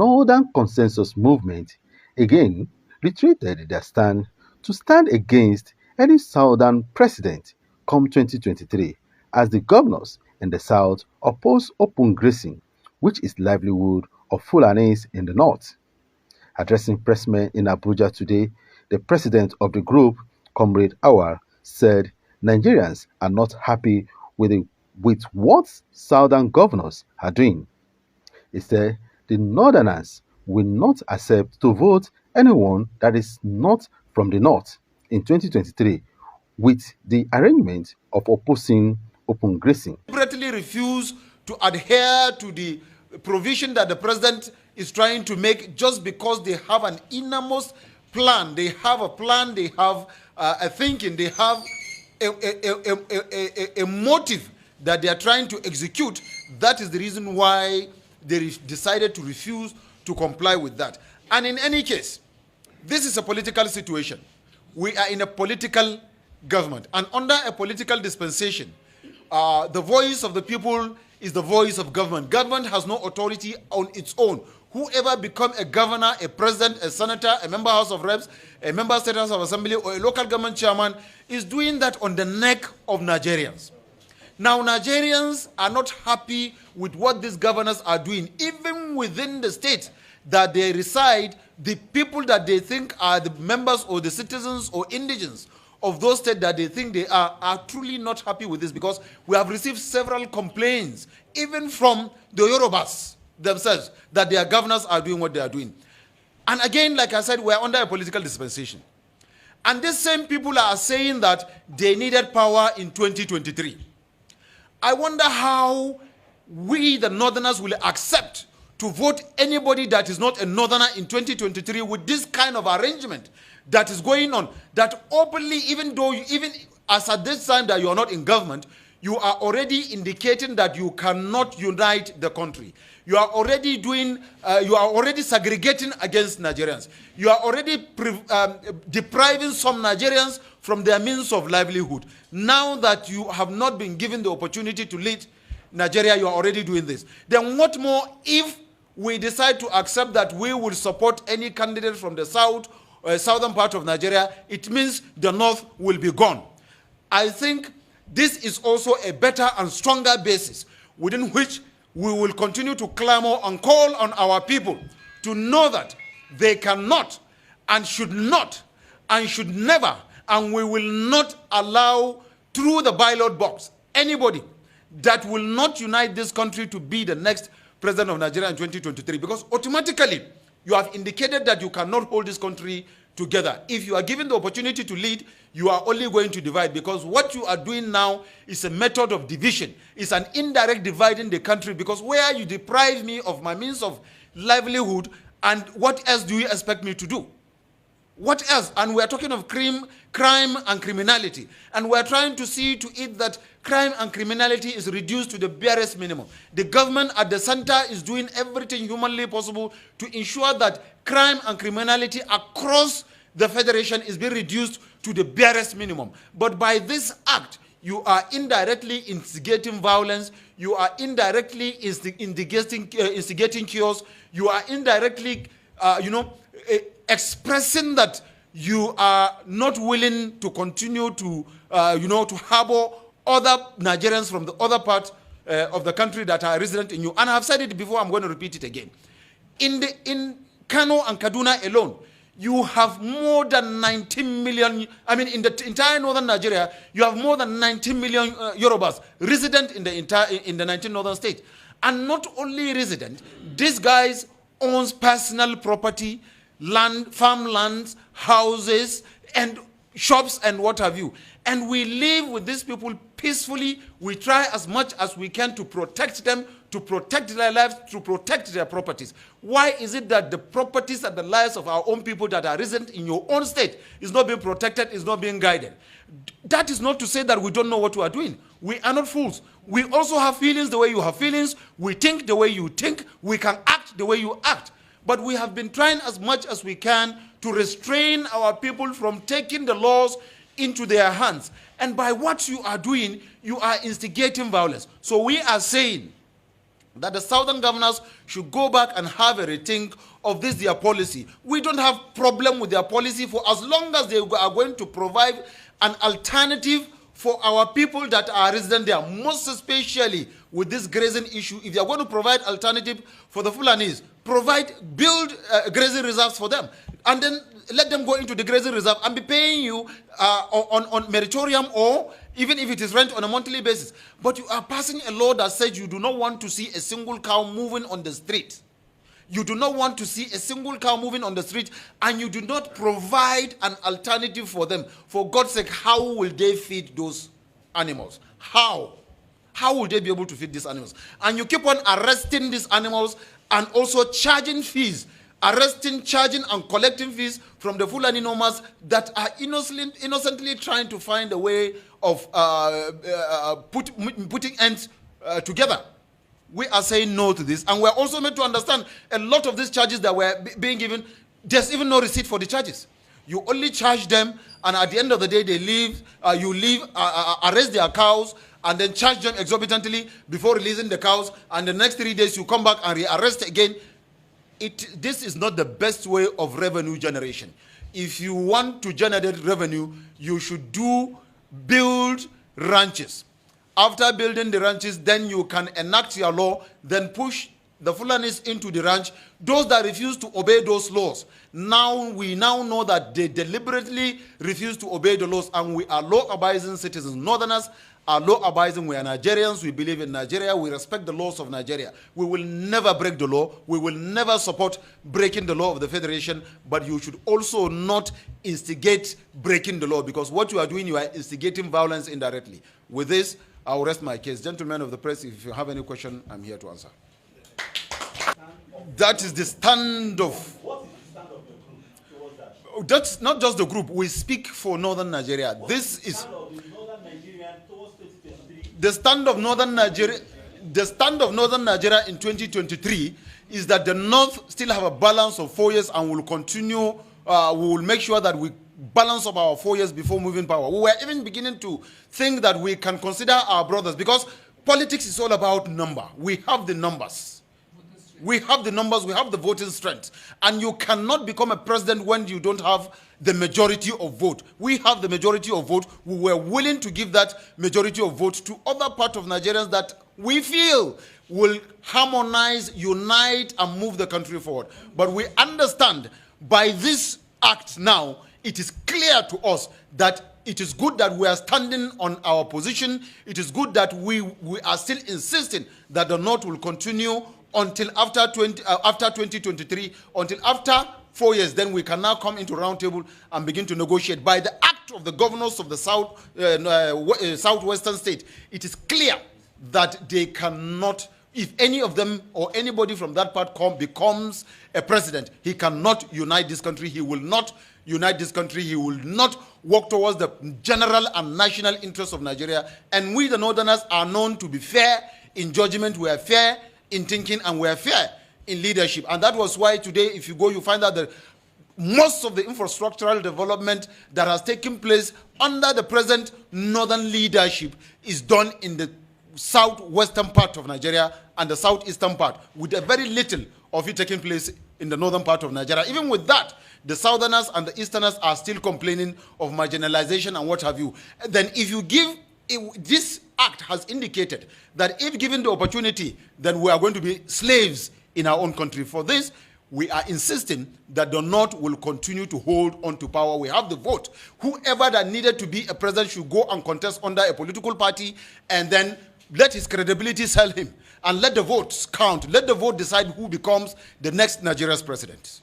Northern Consensus Movement again reiterated their stand to stand against any Southern president come 2023 as the governors in the South oppose open grazing, which is livelihood of Fulanis in the North. Addressing pressmen in Abuja today, the president of the group, Comrade Awar, said Nigerians are not happy with what Southern governors are doing. He said the Northerners will not accept to vote anyone that is not from the North in 2023 with the arrangement of opposing open grazing. Deliberately refuse to adhere to the provision that the president is trying to make just because they have an innermost plan. They have a plan, they have a thinking, they have a motive that they are trying to execute. That is the reason why they decided to refuse to comply with that. And in any case, this is a political situation. We are in a political government. And under a political dispensation, the voice of the people is the voice of government. Government has no authority on its own. Whoever becomes a governor, a president, a senator, a member of House of Reps, a member of State House of Assembly, or a local government chairman is doing that on the neck of Nigerians. Now, Nigerians are not happy with what these governors are doing. Even within the state that they reside, the people that they think are the members or the citizens or indigents of those states that they think they are truly not happy with this, because we have received several complaints, even from the Yorubas themselves, that their governors are doing what they are doing. And again, like I said, we are under a political dispensation. And these same people are saying that they needed power in 2023. I wonder how we, the Northerners, will accept to vote anybody that is not a Northerner in 2023 with this kind of arrangement that is going on, that openly, even as at this time that you are not in government, you are already indicating that you cannot unite the country. You are already segregating against Nigerians. You are already depriving some Nigerians from their means of livelihood. Now that you have not been given the opportunity to lead Nigeria, you are already doing this. Then what more if we decide to accept that we will support any candidate from the south or southern part of Nigeria? It means the north will be gone. I think this is also a better and stronger basis within which we will continue to clamor and call on our people to know that they cannot and should not and should never, and we will not allow through the ballot box anybody that will not unite this country to be the next president of Nigeria in 2023, because automatically you have indicated that you cannot hold this country together. If you are given the opportunity to lead, you are only going to divide, because what you are doing now is a method of division. It's an indirect dividing the country, because where you deprive me of my means of livelihood, and what else do you expect me to do? What else? And we are talking of crime and criminality. And we are trying to see to it that crime and criminality is reduced to the barest minimum. The government at the center is doing everything humanly possible to ensure that crime and criminality across the federation is being reduced to the barest minimum. But by this act, you are indirectly instigating violence. You are indirectly instigating chaos. You are indirectly, expressing that you are not willing to continue to, to harbor other Nigerians from the other part of the country that are resident in you. And I've said it before, I'm going to repeat it again. In Kano and Kaduna alone, you have more than 19 million, in the entire northern Nigeria, you have more than 19 million Yorubas resident in the 19 northern states. And not only resident, these guys owns personal property, land, farmlands, houses, and shops, and what have you. And we live with these people peacefully. We try as much as we can to protect them, to protect their lives, to protect their properties. Why is it that the properties and the lives of our own people that are resident in your own state is not being protected, is not being guided? That is not to say that we don't know what we are doing. We are not fools. We also have feelings the way you have feelings. We think the way you think. We can act the way you act. But we have been trying as much as we can to restrain our people from taking the laws into their hands. And by what you are doing, you are instigating violence. So we are saying that the southern governors should go back and have a rethink of this their policy. We don't have problem with their policy for as long as they are going to provide an alternative for our people that are resident there, most especially with this grazing issue. If you are going to provide alternative for the Fulanis, build grazing reserves for them, and then let them go into the grazing reserve and be paying you on meritorium, or even if it is rent on a monthly basis. But you are passing a law that says you do not want to see a single cow moving on the street. You do not want to see a single cow moving on the street, and you do not provide an alternative for them. For God's sake, how will they feed those animals? How? How will they be able to feed these animals? And you keep on arresting these animals and also charging fees. Arresting, charging, and collecting fees from the Fulani nomads that are innocently trying to find a way of putting ends together. We are saying no to this, and we're also made to understand a lot of these charges that were being given, there's even no receipt for the charges. You only charge them, and at the end of the day, they leave. You leave, arrest their cows, and then charge them exorbitantly before releasing the cows, and the next 3 days you come back and re-arrest again. This is not the best way of revenue generation. If you want to generate revenue, you should build ranches. After building the ranches, then you can enact your law, then push the Fulanis into the ranch. Those that refuse to obey those laws, we now know that they deliberately refuse to obey the laws, and we are law-abiding citizens. Northerners are law-abiding. We are Nigerians. We believe in Nigeria. We respect the laws of Nigeria. We will never break the law. We will never support breaking the law of the Federation, but you should also not instigate breaking the law, because what you are doing, you are instigating violence indirectly. With this, I will rest my case. Gentlemen of the press, if you have any question, I'm here to answer. That is the stand of... What is the stand of the group towards that? That's not just the group. We speak for Northern Nigeria. This is... The stand of Northern Nigeria... The stand of Northern Nigeria in 2023 is that the North still have a balance of 4 years and will continue. We will make sure that we balance of our 4 years before moving power. We were even beginning to think that we can consider our brothers, because politics is all about number. We have the numbers. We have the numbers, we have the voting strength. And you cannot become a president when you don't have the majority of vote. We have the majority of vote. We were willing to give that majority of vote to other parts of Nigerians that we feel will harmonize, unite, and move the country forward. But we understand by this act now, it is clear to us that it is good that we are standing on our position. It is good that we are still insisting that the North will continue until after 2023, until after 4 years. Then we can now come into round table and begin to negotiate. By the act of the governors of the southwestern state, it is clear that they cannot, if any of them or anybody from that part becomes a president, he cannot unite this country. He will not unite this country. He will not work towards the general and national interests of Nigeria. And we, the Northerners, are known to be fair in judgment. We are fair in thinking, and we are fair in leadership. And that was why today, if you go, you find out that most of the infrastructural development that has taken place under the present Northern leadership is done in the southwestern part of Nigeria and the southeastern part, with a very little of it taking place in the northern part of Nigeria. Even with that, the southerners and the easterners are still complaining of marginalization and what have you. Then if you give, this act has indicated that if given the opportunity, then we are going to be slaves in our own country. For this, we are insisting that the North will continue to hold on to power. We have the vote. Whoever that needed to be a president should go and contest under a political party, and then let his credibility sell him, and let the votes count. Let the vote decide who becomes the next Nigeria's president.